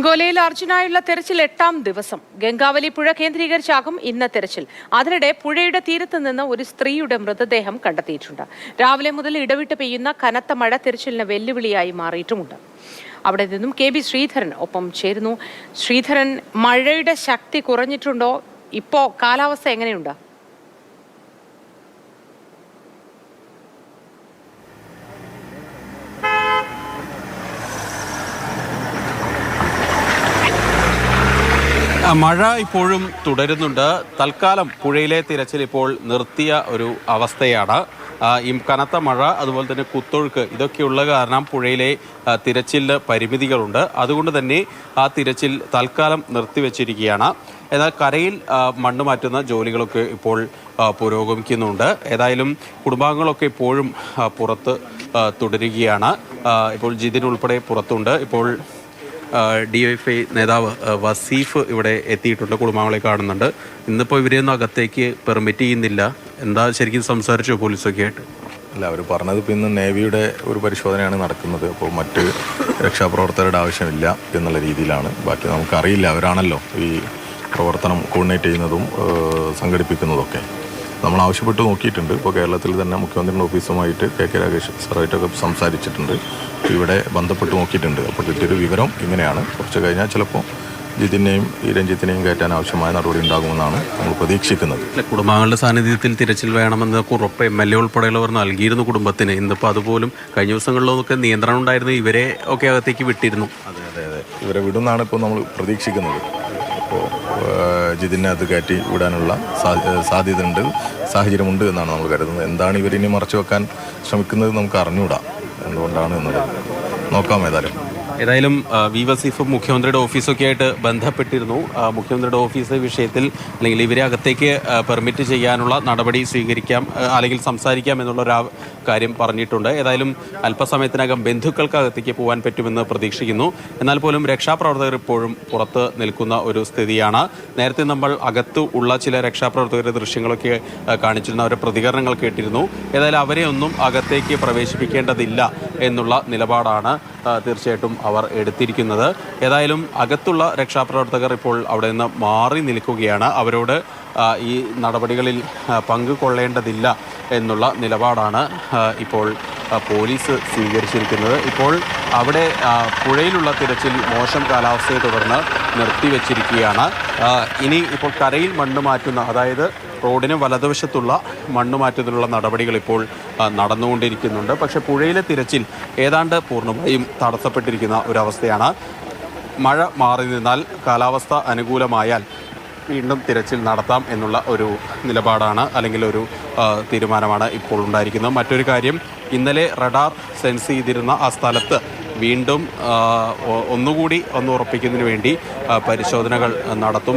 പുൽവോലയിൽ അർജുനായുള്ള തെരച്ചിൽ 8ാം ദിവസം. ഗംഗാവലി പുഴ കേന്ദ്രീകരിച്ചാകും ഇന്ന് തെരച്ചിൽ. അതിനിടെ പുഴയുടെ തീരത്ത് നിന്ന് ഒരു സ്ത്രീയുടെ മൃതദേഹം കണ്ടെത്തിയിട്ടുണ്ട്. രാവിലെ മുതൽ ഇടവിട്ട് പെയ്യുന്ന കനത്ത മഴ തെരച്ചിലിന് വെല്ലുവിളിയായി മാറിയിട്ടുമുണ്ട്. അവിടെ നിന്നും KB ശ്രീധരൻ ഒപ്പം ചേരുന്നു. ശ്രീധരൻ, മഴയുടെ ശക്തി കുറഞ്ഞിട്ടുണ്ടോ? ഇപ്പോ കാലാവസ്ഥ എങ്ങനെയുണ്ട്? മഴ ഇപ്പോഴും തുടരുന്നുണ്ട്. തൽക്കാലം പുഴയിലെ തിരച്ചിൽ ഇപ്പോൾ നിർത്തിയ ഒരു അവസ്ഥയാണ്. ഈ കനത്ത മഴ, അതുപോലെ തന്നെ കുത്തൊഴുക്ക്, ഇതൊക്കെയുള്ള കാരണം പുഴയിലെ തിരച്ചിലിന് പരിമിതികളുണ്ട്. അതുകൊണ്ട് തന്നെ ആ തിരച്ചിൽ തൽക്കാലം നിർത്തിവെച്ചിരിക്കുകയാണ്. എന്നാൽ കരയിൽ മണ്ണ് മാറ്റുന്ന ജോലികളൊക്കെ ഇപ്പോൾ പുരോഗമിക്കുന്നുണ്ട്. ഏതായാലും കുടുംബാംഗങ്ങളൊക്കെ ഇപ്പോഴും പുറത്ത് തുടരുകയാണ്. ഇപ്പോൾ ജിതിൻ ഉൾപ്പെടെ പുറത്തുണ്ട്. ഇപ്പോൾ DYFI നേതാവ് വസീഫ് ഇവിടെ എത്തിയിട്ടുണ്ട്, കുടുംബാംഗങ്ങളെ കാണുന്നുണ്ട്. ഇന്നിപ്പോൾ ഇവരെയൊന്നും അകത്തേക്ക് പെർമിറ്റ് ചെയ്യുന്നില്ല. എന്താ ശരിക്കും സംസാരിച്ചോ പോലീസൊക്കെ ആയിട്ട്? അല്ല, അവർ പറഞ്ഞത് ഇപ്പം ഇന്ന് നേവിയുടെ ഒരു പരിശോധനയാണ് നടക്കുന്നത്. അപ്പോൾ മറ്റ് രക്ഷാപ്രവർത്തകരുടെ ആവശ്യമില്ല എന്നുള്ള രീതിയിലാണ്. ബാക്കി നമുക്കറിയില്ല, അവരാണല്ലോ ഈ പ്രവർത്തനം കോർഡിനേറ്റ് ചെയ്യുന്നതും സംഘടിപ്പിക്കുന്നതൊക്കെ. നമ്മൾ ആവശ്യപ്പെട്ട് നോക്കിയിട്ടുണ്ട്. ഇപ്പോൾ കേരളത്തിൽ തന്നെ മുഖ്യമന്ത്രിയുടെ ഓഫീസുമായിട്ട് KK രാഗേഷ് സാറായിട്ടൊക്കെ സംസാരിച്ചിട്ടുണ്ട്. ഇവിടെ ബന്ധപ്പെട്ട് നോക്കിയിട്ടുണ്ട്. അപ്പോൾ കിട്ടിയൊരു വിവരം ഇങ്ങനെയാണ്. കുറച്ച് കഴിഞ്ഞാൽ ചിലപ്പോൾ ജിതിനെയും ഈ രഞ്ജിത്തിനെയും കയറ്റാൻ ആവശ്യമായ നടപടി ഉണ്ടാകുമെന്നാണ് നമ്മൾ പ്രതീക്ഷിക്കുന്നത്. കുടുംബാംഗങ്ങളുടെ സാന്നിധ്യത്തിൽ തിരച്ചിൽ വേണമെന്ന് ഉറപ്പ് MLA ഉൾപ്പെടെയുള്ളവർ നൽകിയിരുന്നു കുടുംബത്തിന്. ഇന്നിപ്പോൾ അതുപോലും കഴിഞ്ഞ ദിവസങ്ങളിലൊക്കെ നിയന്ത്രണം ഉണ്ടായിരുന്നു. ഇവരെ ഒക്കെ അകത്തേക്ക് വിട്ടിരുന്നു. അതെ, ഇവരെ വിടുന്നാണ് ഇപ്പോൾ നമ്മൾ പ്രതീക്ഷിക്കുന്നത്. അപ്പോൾ ജിതിനെ അത് കയറ്റി വിടാനുള്ള സാധ്യതയുണ്ട്, സാഹചര്യമുണ്ട് എന്നാണ് നമ്മൾ കരുതുന്നത്. എന്താണ് ഇവരിനി മറച്ചു വെക്കാൻ ശ്രമിക്കുന്നത് നമുക്ക് അറിഞ്ഞുകൂടാ, എന്തുകൊണ്ടാണ് എന്നുള്ളത് നോക്കാം. ഏതായാലും വസീഫ് മുഖ്യമന്ത്രിയുടെ ഓഫീസൊക്കെ ആയിട്ട് ബന്ധപ്പെട്ടിരുന്നു. മുഖ്യമന്ത്രിയുടെ ഓഫീസ് വിഷയത്തിൽ അല്ലെങ്കിൽ ഇവരെ അകത്തേക്ക് പെർമിറ്റ് ചെയ്യാനുള്ള നടപടി സ്വീകരിക്കാം അല്ലെങ്കിൽ സംസാരിക്കാം എന്നുള്ള കാര്യം പറഞ്ഞിട്ടുണ്ട്. ഏതായാലും അല്പസമയത്തിനകം ബന്ധുക്കൾക്ക് അകത്തേക്ക് പോകാൻ പറ്റുമെന്ന് പ്രതീക്ഷിക്കുന്നു. എന്നാൽ പോലും രക്ഷാപ്രവർത്തകർ ഇപ്പോഴും പുറത്ത് നിൽക്കുന്ന ഒരു സ്ഥിതിയാണ്. നേരത്തെ നമ്മൾ അകത്ത് ഉള്ള ചില രക്ഷാപ്രവർത്തകരുടെ ദൃശ്യങ്ങളൊക്കെ കാണിച്ചിരുന്ന അവരുടെ പ്രതികരണങ്ങൾ കേട്ടിരുന്നു. ഏതായാലും അവരെ ഒന്നും അകത്തേക്ക് പ്രവേശിപ്പിക്കേണ്ടതില്ല എന്നുള്ള നിലപാടാണ് തീർച്ചയായിട്ടും അവർ എടുത്തിരിക്കുന്നത്. ഏതായാലും അകത്തുള്ള രക്ഷാപ്രവർത്തകർ ഇപ്പോൾ അവിടെ നിന്ന് മാറി നിൽക്കുകയാണ്. അവരോട് ഈ നടപടികളിൽ പങ്കുകൊള്ളേണ്ടതില്ല എന്നുള്ള നിലപാടാണ് ഇപ്പോൾ പോലീസ് സ്വീകരിച്ചിരിക്കുന്നത്. ഇപ്പോൾ അവിടെ പുഴയിലുള്ള തിരച്ചിൽ മോശം കാലാവസ്ഥയെ തുടർന്ന് നിർത്തിവെച്ചിരിക്കുകയാണ്. ഇനി ഇപ്പോൾ കരയിൽ മണ്ണ് മാറ്റുന്ന, അതായത് റോഡിന് വലതുവശത്തുള്ള മണ്ണ് മാറ്റുന്നതിനുള്ള നടപടികൾ ഇപ്പോൾ നടന്നുകൊണ്ടിരിക്കുന്നുണ്ട്. പക്ഷേ പുഴയിലെ തിരച്ചിൽ ഏതാണ്ട് പൂർണ്ണമായും തടസ്സപ്പെട്ടിരിക്കുന്ന ഒരവസ്ഥയാണ്. മഴ മാറി നിന്നാൽ, കാലാവസ്ഥ അനുകൂലമായാൽ വീണ്ടും തിരച്ചിൽ നടത്താം എന്നുള്ള ഒരു നിലപാടാണ്, അല്ലെങ്കിൽ ഒരു തീരുമാനമാണ് ഇപ്പോൾ ഉണ്ടായിരിക്കുന്നത്. മറ്റൊരു കാര്യം, ഇന്നലെ റഡാർ സെൻസ് ചെയ്തിരുന്ന ആ സ്ഥലത്ത് വീണ്ടും ഒന്നുകൂടി ഉറപ്പിക്കുന്നതിന് വേണ്ടി പരിശോധനകൾ നടത്തും.